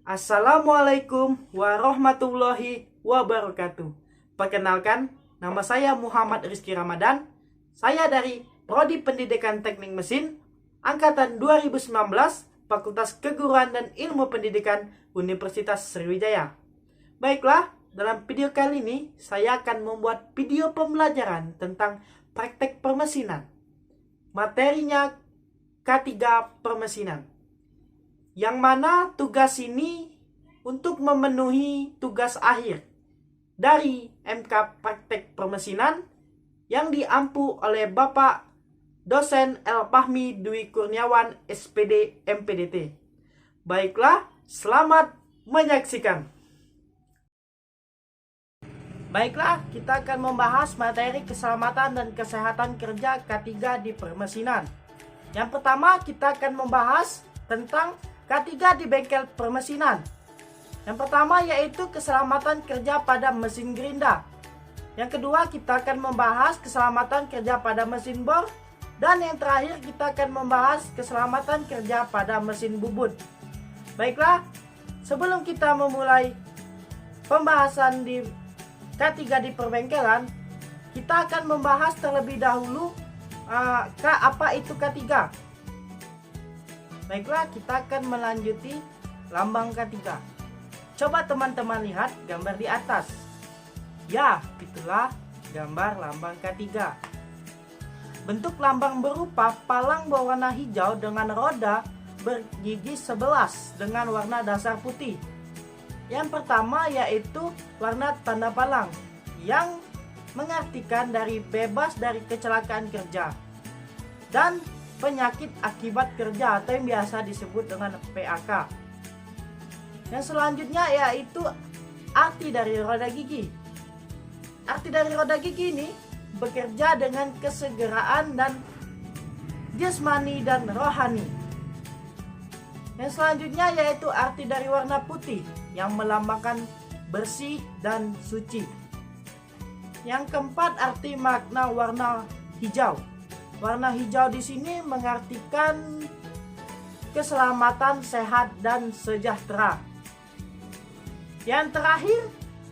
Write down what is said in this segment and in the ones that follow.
Assalamualaikum warahmatullahi wabarakatuh. Perkenalkan, nama saya Muhammad Rizky Ramadan. Saya dari Prodi Pendidikan Teknik Mesin, Angkatan 2019, Fakultas Keguruan dan Ilmu Pendidikan Universitas Sriwijaya. Baiklah, dalam video kali ini saya akan membuat video pembelajaran tentang praktek permesinan. Materinya K3 Permesinan. Yang mana tugas ini untuk memenuhi tugas akhir dari MK Praktek Permesinan yang diampu oleh Bapak Dosen L. Fahmi Dwi Kurniawan SPD MPDT. Baiklah, selamat menyaksikan. Baiklah, kita akan membahas materi keselamatan dan kesehatan kerja K3 di permesinan. Yang pertama, kita akan membahas tentang K3 di bengkel permesinan. Yang pertama yaitu keselamatan kerja pada mesin gerinda. Yang kedua, kita akan membahas keselamatan kerja pada mesin bor. Dan yang terakhir, kita akan membahas keselamatan kerja pada mesin bubut. Baiklah, sebelum kita memulai pembahasan di K3 di perbengkelan, kita akan membahas terlebih dahulu apa itu K3. Baiklah, kita akan melanjuti lambang K3. Coba teman-teman lihat gambar di atas. Ya, itulah gambar lambang K3. Bentuk lambang berupa palang berwarna hijau dengan roda bergigi 11 dengan warna dasar putih. Yang pertama yaitu warna tanda palang yang mengartikan dari bebas dari kecelakaan kerja dan penyakit akibat kerja atau yang biasa disebut dengan PAK. Yang selanjutnya yaitu arti dari roda gigi. Arti dari roda gigi ini bekerja dengan kesegeraan dan jasmani dan rohani. Yang selanjutnya yaitu arti dari warna putih yang melambangkan bersih dan suci. Yang keempat, arti makna warna hijau. Warna hijau di sini mengartikan keselamatan, sehat, dan sejahtera. Yang terakhir,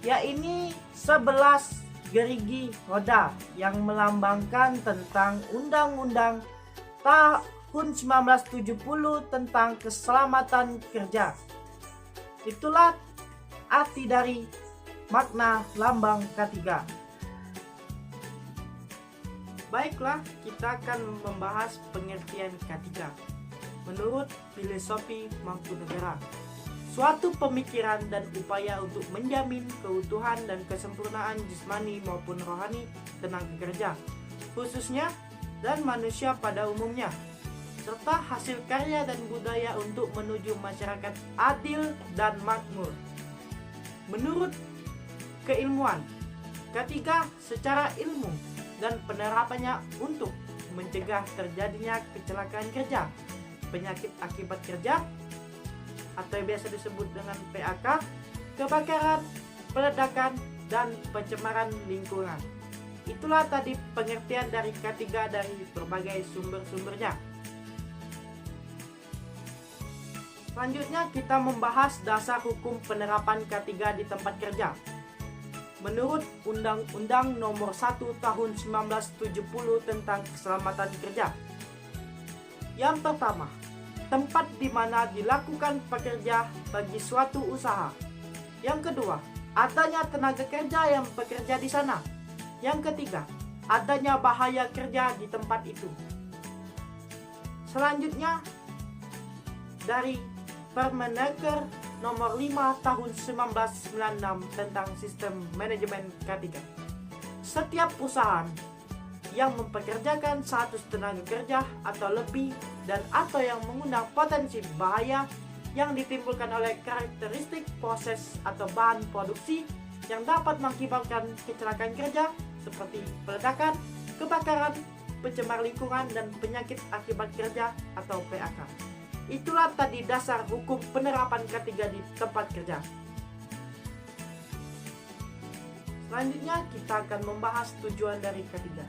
yaitu 11 gerigi roda yang melambangkan tentang Undang-Undang tahun 1970 tentang keselamatan kerja. Itulah arti dari makna lambang K3. Baiklah, kita akan membahas pengertian K3 menurut filosofi Mangkunegara. Suatu pemikiran dan upaya untuk menjamin keutuhan dan kesempurnaan jasmani maupun rohani tenaga kerja, khususnya dan manusia pada umumnya, serta hasil karya dan budaya untuk menuju masyarakat adil dan makmur. Menurut keilmuan, K3 secara ilmu dan penerapannya untuk mencegah terjadinya kecelakaan kerja, penyakit akibat kerja, atau yang biasa disebut dengan PAK, kebakaran, peledakan, dan pencemaran lingkungan. Itulah tadi pengertian dari K3 dari berbagai sumber-sumbernya. Selanjutnya kita membahas dasar hukum penerapan K3 di tempat kerja. Menurut Undang-Undang Nomor 1 Tahun 1970 tentang Keselamatan Kerja. Yang pertama, tempat di mana dilakukan pekerja bagi suatu usaha. Yang kedua, adanya tenaga kerja yang bekerja di sana. Yang ketiga, adanya bahaya kerja di tempat itu. Selanjutnya, dari Permenaker Nomor 5 Tahun 1996 tentang Sistem Manajemen K3. Setiap perusahaan yang mempekerjakan 100 tenaga kerja atau lebih dan atau yang mengundang potensi bahaya yang ditimbulkan oleh karakteristik proses atau bahan produksi yang dapat mengakibatkan kecelakaan kerja seperti peledakan, kebakaran, pencemar lingkungan, dan penyakit akibat kerja atau PAK. Itulah tadi dasar hukum penerapan K3 di tempat kerja. Selanjutnya kita akan membahas tujuan dari K3.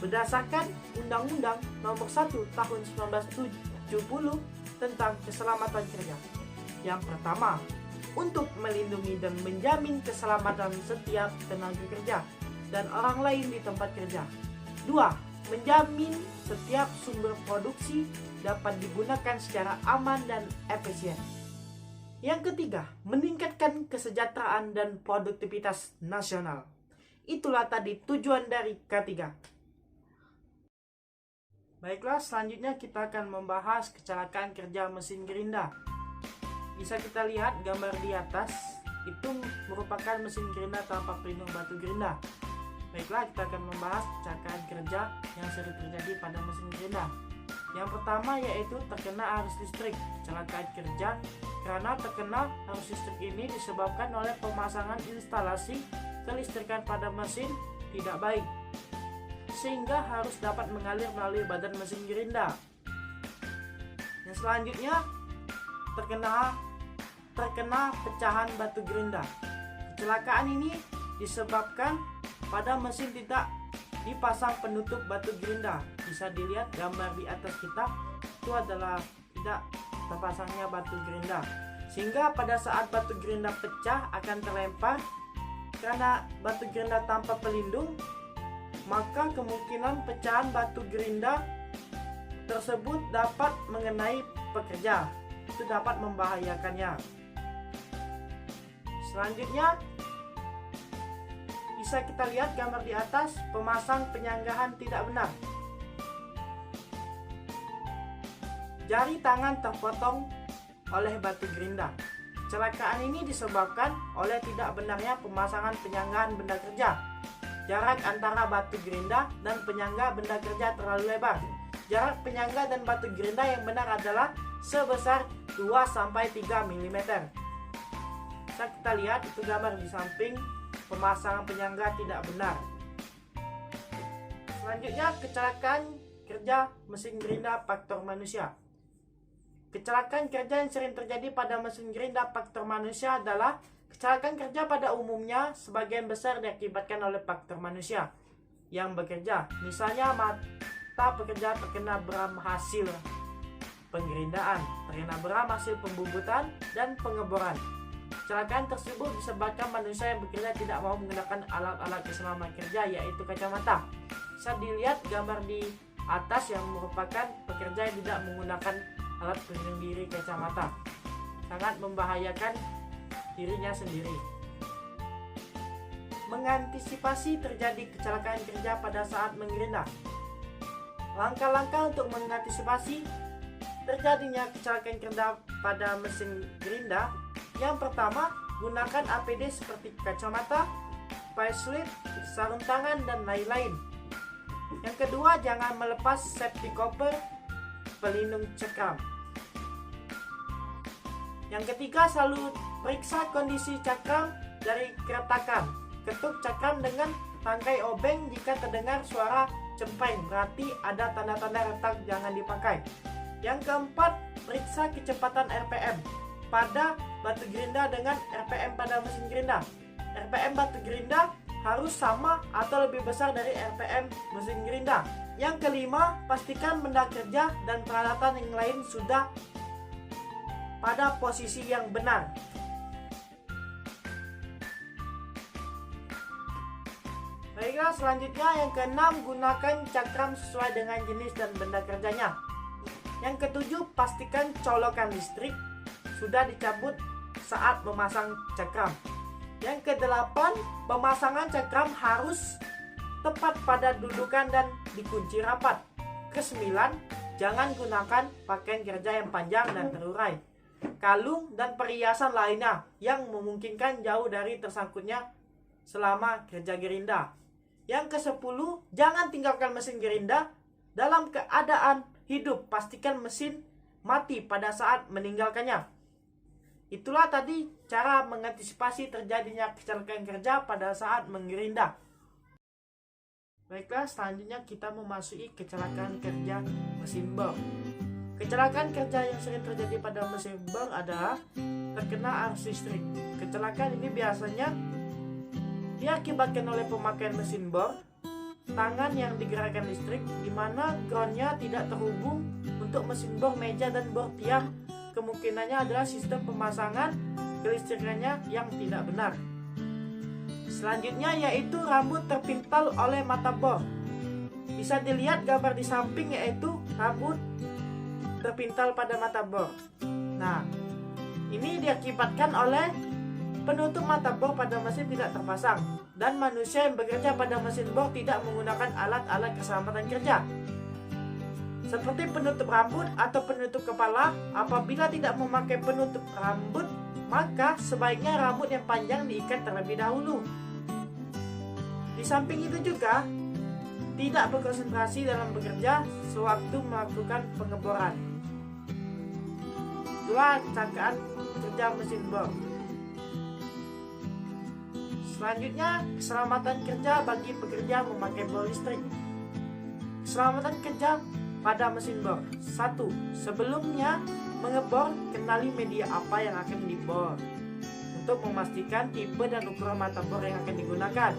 Berdasarkan Undang-Undang Nomor 1 Tahun 1970 tentang Keselamatan Kerja. Yang pertama, untuk melindungi dan menjamin keselamatan setiap tenaga kerja dan orang lain di tempat kerja. 2. Menjamin setiap sumber produksi dapat digunakan secara aman dan efisien. Yang ketiga, meningkatkan kesejahteraan dan produktivitas nasional. Itulah tadi tujuan dari K3. Baiklah, selanjutnya kita akan membahas kecelakaan kerja mesin gerinda. Bisa kita lihat gambar di atas, itu merupakan mesin gerinda tanpa pelindung batu gerinda. Baiklah, kita akan membahas kecelakaan kerja yang sering terjadi pada mesin gerinda. Yang pertama yaitu terkena arus listrik. Kecelakaan kerja karena terkena arus listrik ini disebabkan oleh pemasangan instalasi kelistrikan pada mesin tidak baik, sehingga harus dapat mengalir melalui badan mesin gerinda. Yang selanjutnya terkena pecahan batu gerinda. Kecelakaan ini disebabkan pada mesin tidak dipasang penutup batu gerinda. Bisa dilihat gambar di atas kita, itu adalah tidak terpasangnya batu gerinda, sehingga pada saat batu gerinda pecah akan terlempar. Karena batu gerinda tanpa pelindung, maka kemungkinan pecahan batu gerinda tersebut dapat mengenai pekerja. Itu dapat membahayakannya. Selanjutnya bisa kita lihat gambar di atas, pemasang penyanggahan tidak benar. Jari tangan terpotong oleh batu gerinda. Kecelakaan ini disebabkan oleh tidak benarnya pemasangan penyanggahan benda kerja. Jarak antara batu gerinda dan penyangga benda kerja terlalu lebar. Jarak penyangga dan batu gerinda yang benar adalah sebesar 2-3 mm. Bisa kita lihat itu gambar di samping, pemasangan penyangga tidak benar. Selanjutnya, kecelakaan kerja mesin gerinda faktor manusia. Kecelakaan kerja yang sering terjadi pada mesin gerinda faktor manusia adalah kecelakaan kerja pada umumnya sebagian besar diakibatkan oleh faktor manusia yang bekerja. Misalnya mata pekerja terkena beram hasil penggerindaan, terkena beram hasil pembubutan dan pengeboran. Kecelakaan tersebut disebabkan manusia yang bekerja tidak mau menggunakan alat-alat keselamatan kerja, yaitu kacamata. Bisa dilihat gambar di atas yang merupakan pekerja yang tidak menggunakan alat pelindung diri kacamata. Sangat membahayakan dirinya sendiri. Mengantisipasi terjadi kecelakaan kerja pada saat menggerinda. Langkah-langkah untuk mengantisipasi terjadinya kecelakaan kerja pada mesin gerinda. Yang pertama, gunakan APD seperti kacamata, facelift, sarung tangan, dan lain-lain. Yang kedua, jangan melepas safety cover pelindung cakram. Yang ketiga, selalu periksa kondisi cakram dari keretakan. Ketuk cakram dengan tangkai obeng jika terdengar suara cempreng, berarti ada tanda-tanda retak, jangan dipakai. Yang keempat, periksa kecepatan RPM pada batu gerinda dengan RPM pada mesin gerinda. RPM batu gerinda harus sama atau lebih besar dari RPM mesin gerinda. Yang kelima, pastikan benda kerja dan peralatan yang lain sudah pada posisi yang benar. Baiklah, selanjutnya yang keenam, gunakan cakram sesuai dengan jenis dan benda kerjanya. Yang ketujuh, pastikan colokan listrik sudah dicabut saat memasang cakram. Yang kedelapan, pemasangan cakram harus tepat pada dudukan dan dikunci rapat. Kesembilan, jangan gunakan pakaian kerja yang panjang dan terurai, kalung dan perhiasan lainnya yang memungkinkan jauh dari tersangkutnya selama kerja gerinda. Yang kesepuluh, jangan tinggalkan mesin gerinda dalam keadaan hidup. Pastikan mesin mati pada saat meninggalkannya. Itulah tadi cara mengantisipasi terjadinya kecelakaan kerja pada saat menggerinda. Baiklah, selanjutnya kita memasuki kecelakaan kerja mesin bor. Kecelakaan kerja yang sering terjadi pada mesin bor adalah terkena arus listrik. Kecelakaan ini biasanya diakibatkan oleh pemakaian mesin bor, tangan yang digerakkan listrik, di mana groundnya tidak terhubung untuk mesin bor meja dan bor tiang kemungkinannya adalah sistem pemasangan kelistrikannya yang tidak benar. Selanjutnya yaitu rambut terpintal oleh mata bor. Bisa dilihat gambar di samping, yaitu rambut terpintal pada mata bor. Nah, ini diakibatkan oleh penutup mata bor pada mesin tidak terpasang, dan manusia yang bekerja pada mesin bor tidak menggunakan alat-alat keselamatan kerja seperti penutup rambut atau penutup kepala. Apabila tidak memakai penutup rambut, maka sebaiknya rambut yang panjang diikat terlebih dahulu. Di samping itu juga tidak berkonsentrasi dalam bekerja sewaktu melakukan pengeboran. Itulah cangkaan kerja mesin bor. Selanjutnya, keselamatan kerja bagi pekerja memakai bor listrik. Keselamatan kerja pada mesin bor. 1. Sebelumnya mengebor, kenali media apa yang akan dibor untuk memastikan tipe dan ukuran mata bor yang akan digunakan.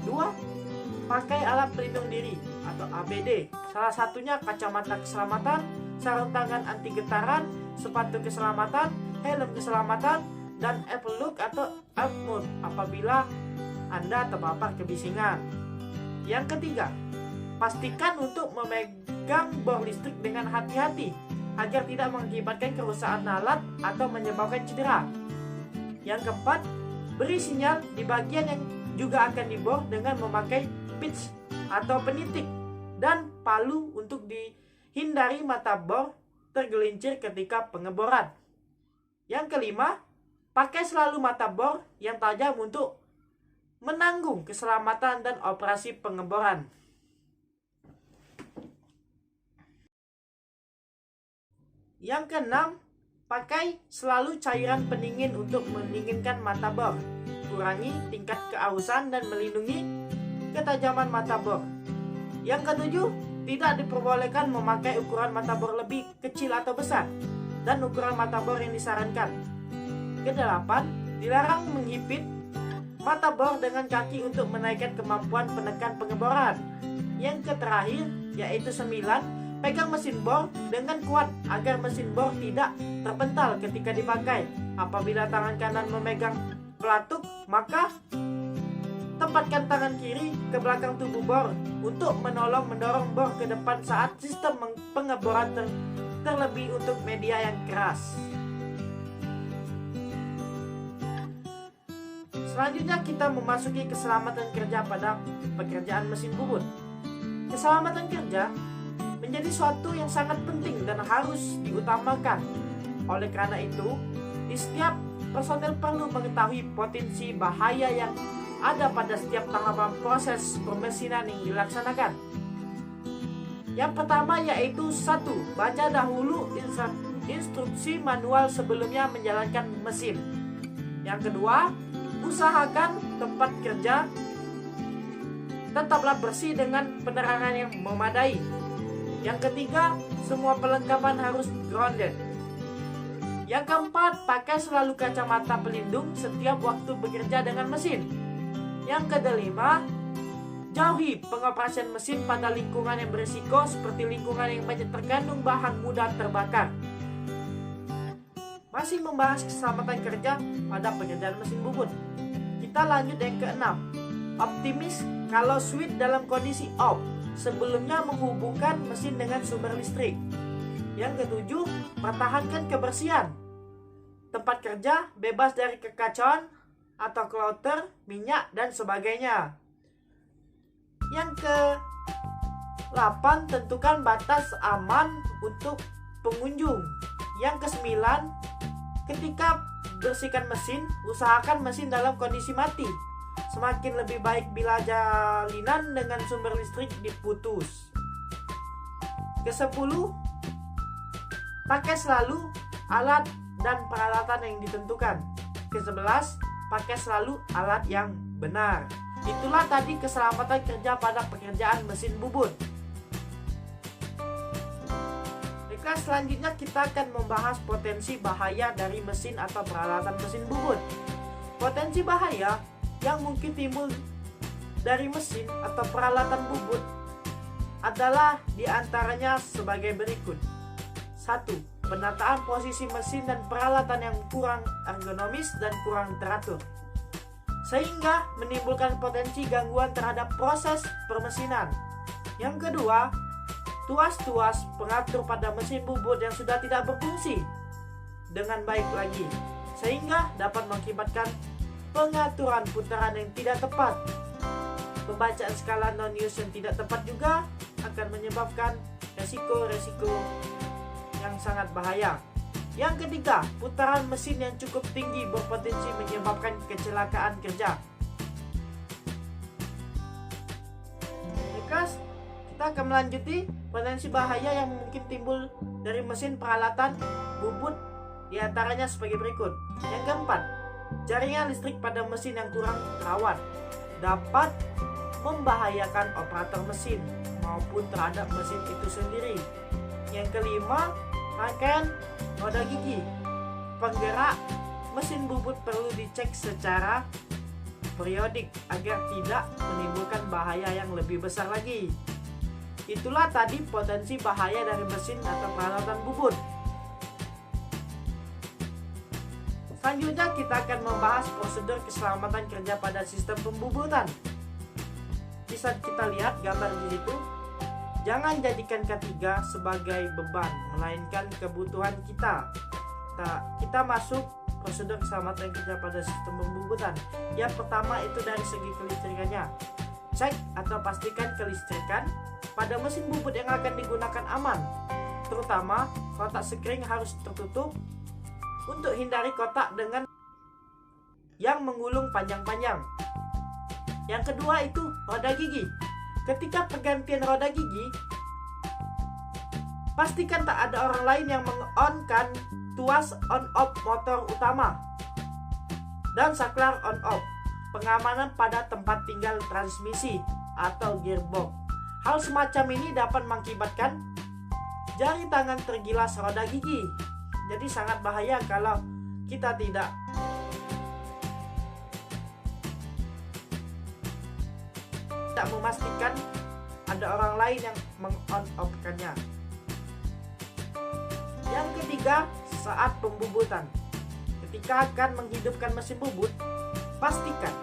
2. Pakai alat pelindung diri atau APD. Salah satunya kacamata keselamatan, sarung tangan anti getaran, sepatu keselamatan, helm keselamatan, dan earplug atau earphone apabila Anda terpapar kebisingan. Yang ketiga, pastikan untuk memegang bor listrik dengan hati-hati agar tidak mengakibatkan kerusakan alat atau menyebabkan cedera. Yang keempat, beri sinyal di bagian yang juga akan dibor dengan memakai pitch atau penitik dan palu untuk dihindari mata bor tergelincir ketika pengeboran. Yang kelima, pakai selalu mata bor yang tajam untuk menanggung keselamatan dan operasi pengeboran. Yang keenam, pakai selalu cairan pendingin untuk mendinginkan mata bor, kurangi tingkat keausan dan melindungi ketajaman mata bor. Yang ketujuh, tidak diperbolehkan memakai ukuran mata bor lebih kecil atau besar dan ukuran mata bor yang disarankan. Kedelapan, dilarang menghipit mata bor dengan kaki untuk menaikkan kemampuan penekan pengeboran. Yang terakhir, yaitu 9, pegang mesin bor dengan kuat agar mesin bor tidak terpental ketika dipakai. Apabila tangan kanan memegang pelatuk, maka tempatkan tangan kiri ke belakang tubuh bor untuk mendorong bor ke depan saat sistem pengeboran terlebih untuk media yang keras. Selanjutnya kita memasuki keselamatan kerja pada pekerjaan mesin bubut. Keselamatan kerja menjadi suatu yang sangat penting dan harus diutamakan. Oleh karena itu, di setiap personel perlu mengetahui potensi bahaya yang ada pada setiap tahapan proses pemesinan yang dilaksanakan. Yang pertama yaitu 1. Baca dahulu instruksi manual sebelumnya menjalankan mesin. Yang kedua, usahakan tempat kerja tetaplah bersih dengan penerangan yang memadai. Yang ketiga, semua perlengkapan harus grounded. Yang keempat, pakai selalu kacamata pelindung setiap waktu bekerja dengan mesin. Yang kelima, jauhi pengoperasian mesin pada lingkungan yang berisiko seperti lingkungan yang banyak terkandung bahan mudah terbakar. Masih membahas keselamatan kerja pada pekerjaan mesin bubut. Kita lanjut yang keenam. Optimis kalau switch dalam kondisi off sebelumnya menghubungkan mesin dengan sumber listrik. Yang ketujuh, pertahankan kebersihan tempat kerja bebas dari kekacauan atau clutter, minyak, dan sebagainya. Yang ke-8, tentukan batas aman untuk pengunjung. Yang ke-9, ketika bersihkan mesin, usahakan mesin dalam kondisi mati. Semakin lebih baik bila jalinan dengan sumber listrik diputus. Ke-10, pakai selalu alat dan peralatan yang ditentukan. Ke-11, pakai selalu alat yang benar. Itulah tadi keselamatan kerja pada pekerjaan mesin bubut. Baiklah, selanjutnya kita akan membahas potensi bahaya dari mesin atau peralatan mesin bubut. Potensi bahaya yang mungkin timbul dari mesin atau peralatan bubut adalah diantaranya sebagai berikut. 1. penataan posisi mesin dan peralatan yang kurang ergonomis dan kurang teratur, sehingga menimbulkan potensi gangguan terhadap proses permesinan. Yang kedua, tuas-tuas pengatur pada mesin bubut yang sudah tidak berfungsi dengan baik lagi, sehingga dapat mengakibatkan pengaturan putaran yang tidak tepat. Pembacaan skala non-use yang tidak tepat juga akan menyebabkan resiko-resiko yang sangat bahaya. Yang ketiga, putaran mesin yang cukup tinggi berpotensi menyebabkan kecelakaan kerja. Next, kita akan melanjuti potensi bahaya yang mungkin timbul dari mesin peralatan bubut, diantaranya sebagai berikut. Yang keempat, jaringan listrik pada mesin yang kurang terawat dapat membahayakan operator mesin maupun terhadap mesin itu sendiri. Yang kelima, rangkaian roda gigi penggerak mesin bubut perlu dicek secara periodik agar tidak menimbulkan bahaya yang lebih besar lagi. Itulah tadi potensi bahaya dari mesin atau peralatan bubut. Selanjutnya kita akan membahas prosedur keselamatan kerja pada sistem pembubutan. Bisa kita lihat gambar di situ. Jangan jadikan K3 sebagai beban, melainkan kebutuhan kita. Kita masuk prosedur keselamatan kerja pada sistem pembubutan. Yang pertama itu dari segi kelistrikannya. Cek atau pastikan kelistrikan pada mesin bubut yang akan digunakan aman. Terutama kotak sekring harus tertutup untuk hindari kotak dengan yang menggulung panjang-panjang. Yang kedua itu roda gigi. Ketika pergantian roda gigi, pastikan tak ada orang lain yang meng-on-kan tuas on-off motor utama dan saklar on-off, pengamanan pada tempat tinggal transmisi atau gearbox. Hal semacam ini dapat mengakibatkan jari tangan tergilas roda gigi. Jadi sangat bahaya kalau kita tidak memastikan ada orang lain yang meng-on-off-kannya. Yang ketiga, saat pembubutan. Ketika akan menghidupkan mesin bubut, pastikan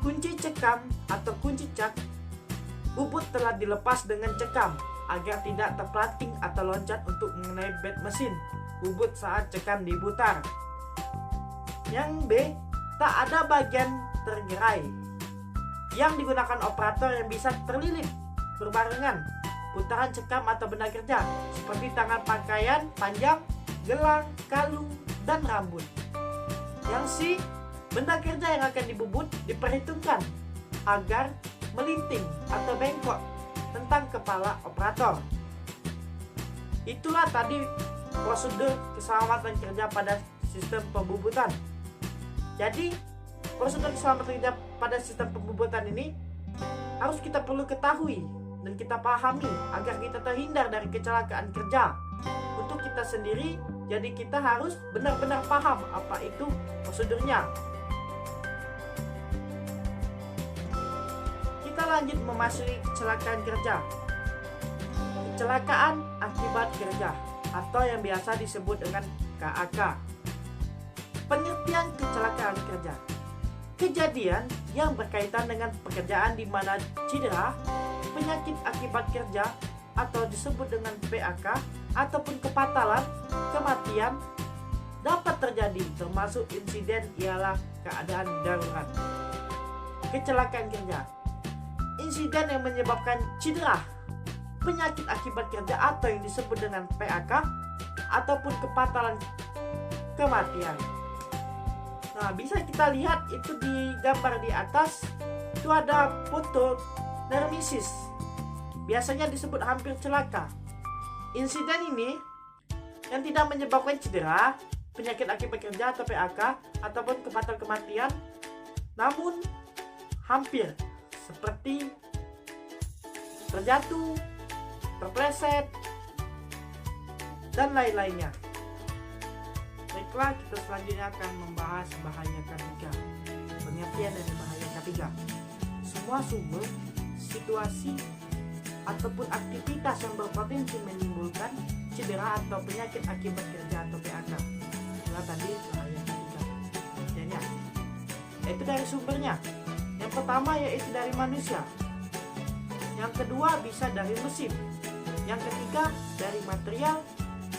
kunci cekam atau kunci cak bubut telah dilepas dengan cekam agar tidak terpelanting atau loncat untuk mengenai bed mesin bubut saat cekam diputar. Yang B, tak ada bagian tergerai yang digunakan operator yang bisa terlilit berbarengan putaran cekam atau benda kerja seperti tangan pakaian panjang, gelang, kalung, dan rambut. Yang C, benda kerja yang akan dibubut diperhitungkan agar melinting atau bengkok tentang kepala operator. Itulah tadi prosedur keselamatan kerja pada sistem pembubutan. Jadi prosedur keselamatan kerja pada sistem pembubutan ini harus kita perlu ketahui dan kita pahami agar kita terhindar dari kecelakaan kerja untuk kita sendiri. Jadi kita harus benar-benar paham apa itu prosedurnya. Kita lanjut memasuki kecelakaan kerja. Kecelakaan akibat kerja atau yang biasa disebut dengan KAK. Pengertian kecelakaan kerja: kejadian yang berkaitan dengan pekerjaan di mana cedera, penyakit akibat kerja atau disebut dengan PAK ataupun kepatalan, kematian dapat terjadi, termasuk insiden ialah keadaan darurat. Kecelakaan kerja: insiden yang menyebabkan cedera, penyakit akibat kerja atau yang disebut dengan PAK ataupun kepatalan, kematian. Nah, bisa kita lihat itu di gambar di atas. Itu ada foto nermisis. Biasanya disebut hampir celaka. Insiden ini yang tidak menyebabkan cedera, penyakit akibat kerja atau PAK ataupun kepatalan, kematian, namun hampir seperti terjatuh, terpleset, dan lain-lainnya. Baiklah, kita selanjutnya akan membahas bahaya K3. Pengertian dari bahaya K3: semua sumber, situasi, ataupun aktivitas yang berpotensi menimbulkan cedera atau penyakit akibat kerja atau PHK. Itulah tadi bahaya ketiga. Contohnya, yaitu dari sumbernya. Yang pertama yaitu dari manusia. Yang kedua bisa dari mesin. Yang ketiga dari material.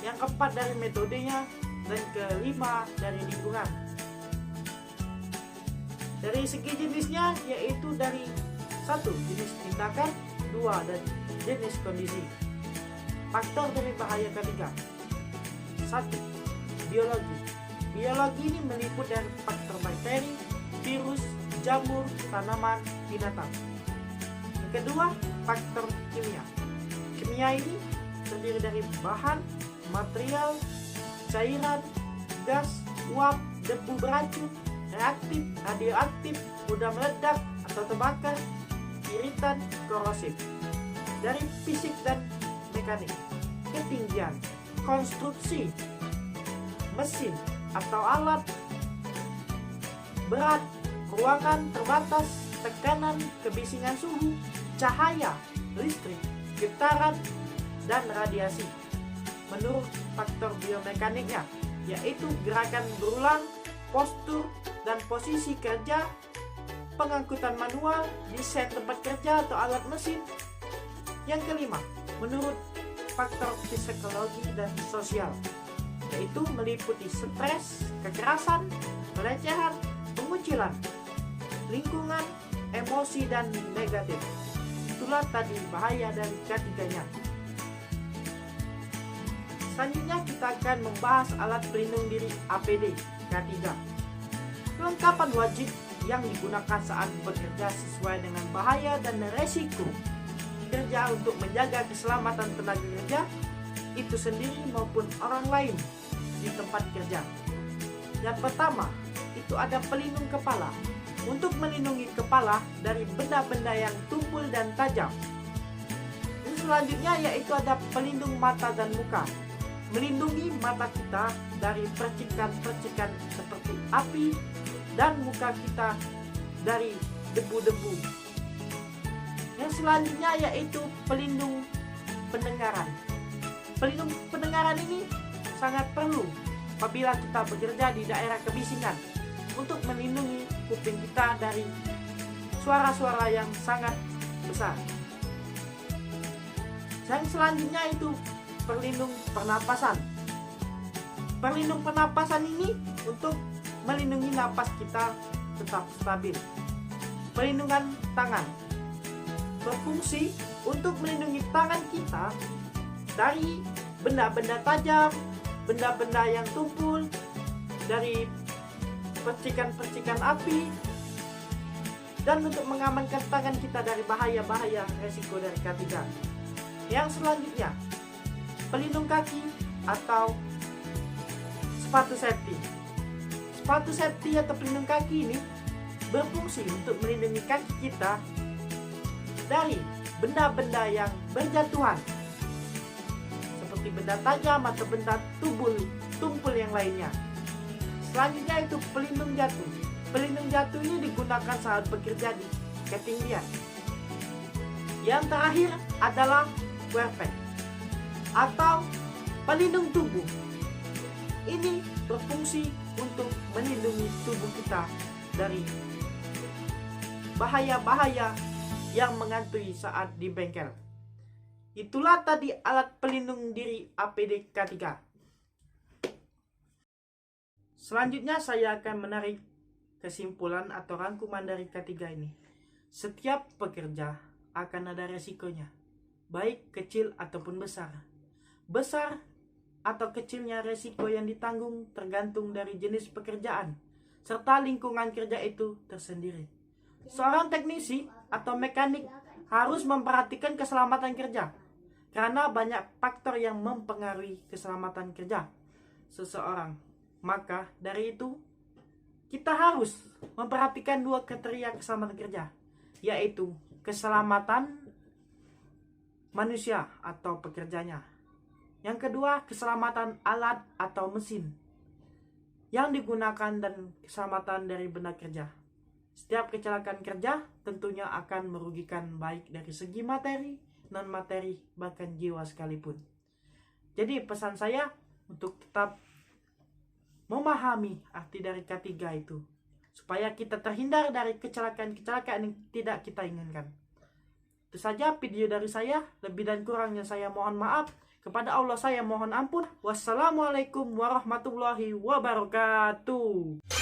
Yang keempat dari metodenya. Dan kelima dari lingkungan. Dari segi jenisnya yaitu dari 1. Jenis tindakan, 2. Dan jenis kondisi. Faktor dari bahaya ketiga. 1. Biologi. Biologi ini meliput dari faktor bakteri, virus, jamur, tanaman, binatang. Yang kedua, faktor kimia. Kimia ini terdiri dari bahan, material, cairan, gas, uap, debu beracun, reaktif, radioaktif, mudah meledak atau terbakar, iritan, korosif. Dari fisik dan mekanik, ketinggian, konstruksi, mesin atau alat, berat, ruangan terbatas, tekanan, kebisingan suhu, cahaya, listrik, getaran, dan radiasi. Menurut faktor biomekaniknya, yaitu gerakan berulang, postur dan posisi kerja, pengangkutan manual, desain tempat kerja atau alat mesin. Yang kelima, menurut faktor psikologi dan sosial, yaitu meliputi stres, kekerasan, pelecehan, pengucilan, lingkungan, emosi dan negatif. Itulah tadi bahaya dari ketiganya. Selanjutnya kita akan membahas alat pelindung diri APD K3. Kelengkapan wajib yang digunakan saat bekerja sesuai dengan bahaya dan resiko kerja untuk menjaga keselamatan tenaga kerja itu sendiri maupun orang lain di tempat kerja. Yang pertama, itu ada pelindung kepala untuk melindungi kepala dari benda-benda yang tumpul dan tajam. Dan selanjutnya yaitu ada pelindung mata dan muka, melindungi mata kita dari percikan-percikan seperti api dan muka kita dari debu-debu. Yang selanjutnya yaitu pelindung pendengaran. Pelindung pendengaran ini sangat perlu apabila kita bekerja di daerah kebisingan untuk melindungi kuping kita dari suara-suara yang sangat besar. Yang selanjutnya itu pelindung pernapasan. Pelindung pernapasan ini untuk melindungi napas kita tetap stabil. Pelindungan tangan berfungsi untuk melindungi tangan kita dari benda-benda tajam, benda-benda yang tumpul, dari percikan-percikan api, dan untuk mengamankan tangan kita dari bahaya-bahaya resiko dari K3. Yang selanjutnya, pelindung kaki atau sepatu safety. Sepatu safety atau pelindung kaki ini berfungsi untuk melindungi kaki kita dari benda-benda yang berjatuhan seperti benda tajam atau benda tumpul yang lainnya. Selanjutnya itu pelindung jatuh. Pelindung jatuh ini digunakan saat bekerja di ketinggian. Yang terakhir adalah wear pack atau pelindung tubuh. Ini berfungsi untuk melindungi tubuh kita dari bahaya-bahaya yang menghantui saat di bengkel. Itulah tadi alat pelindung diri APD K3. Selanjutnya saya akan menarik kesimpulan atau rangkuman dari K3 ini. Setiap pekerja akan ada resikonya, baik kecil ataupun besar. Besar atau kecilnya resiko yang ditanggung tergantung dari jenis pekerjaan serta lingkungan kerja itu tersendiri. Seorang teknisi atau mekanik harus memperhatikan keselamatan kerja karena banyak faktor yang mempengaruhi keselamatan kerja seseorang. Maka dari itu kita harus memperhatikan dua kriteria keselamatan kerja, yaitu keselamatan manusia atau pekerjanya. Yang kedua, keselamatan alat atau mesin yang digunakan dan keselamatan dari benda kerja. Setiap kecelakaan kerja tentunya akan merugikan baik dari segi materi non materi, bahkan jiwa sekalipun. Jadi pesan saya untuk tetap memahami arti dari K3 itu, supaya kita terhindar dari kecelakaan-kecelakaan yang tidak kita inginkan. Itu saja video dari saya. Lebih dan kurangnya saya mohon maaf. Kepada Allah saya mohon ampun. Wassalamualaikum warahmatullahi wabarakatuh.